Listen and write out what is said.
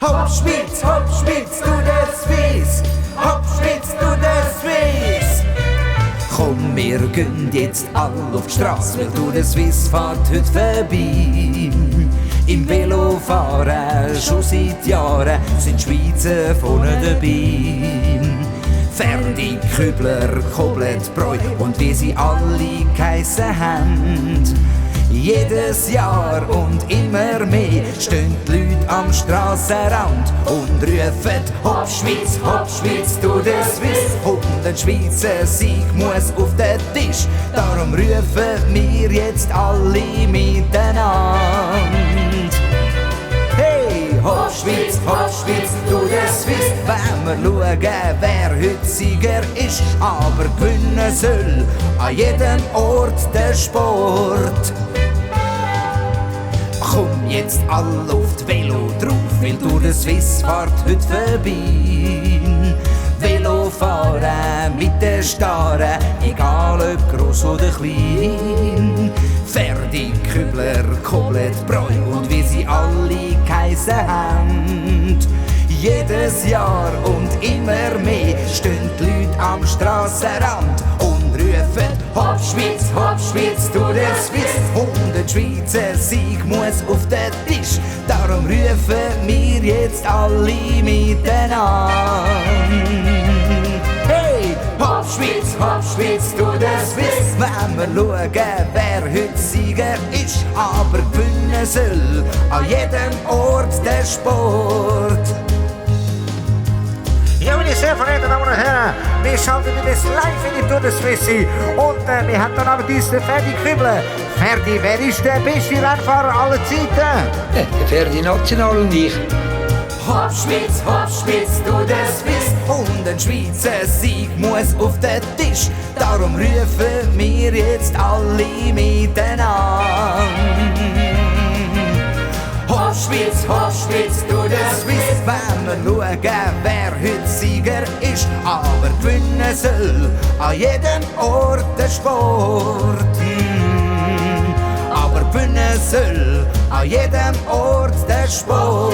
Hopp Schweiz, du der Swiss! Hopp Schweiz, du der Swiss! Komm, wir gehen jetzt all auf die Straße, weil du der Swiss fährt heute vorbei. Im Velofahren schon seit Jahren sind Schweizer vorne dabei. Fertig, Kübler, Koblet, Bräu und wie sie alle geheissen haben. Jedes Jahr und immer mehr stehen die Leute am Strassenrand und rufen Hopp Schweiz, du der Swiss. Und ein Schweizer Sieg muss auf den Tisch, darum rufen wir jetzt alle miteinander. Hey, Hopp Schweiz, du der Swiss. Wenn wir schauen, wer heute Sieger ist, aber gewinnen soll an jedem Ort der Sport. Komm jetzt all auf die Velo drauf, weil du der Swiss fährt heute vorbei. Velofahren mit der Starre, egal ob gross oder klein. Fertig, Kübler, Koblet, Bräu und wie sie alle geheissen haben. Jedes Jahr und immer mehr stehen die Leute am Strassenrand und rufen Hopp Schweiz, du der Swiss. Und ein Schweizer Sieg muss auf den Tisch, darum rufen wir jetzt alle miteinander. Hey, Hopp Schweiz, du der Swiss. Wenn wir schauen, wer heute Sieger ist, aber gewinnen soll an jedem Ort der Sport. Ja, meine sehr verehrten Damen und Herren, wir schalten das live in die Tour de Suisse und wir haben dann aber uns den Ferdi Kübler. Ferdi, wer ist der beste Rennfahrer aller Zeiten? Der Ferdi National und ich. Hopp Schweiz, du der Swiss. Und ein Schweizer Sieg muss auf den Tisch, darum rufen wir jetzt alle miteinander. Hopp Schweiz, du der Swiss. Wenn wir schauen, wer heute Sieger ist, aber gewinnen soll an jedem Ort der Sport. Aber gewinnen soll an jedem Ort der Sport.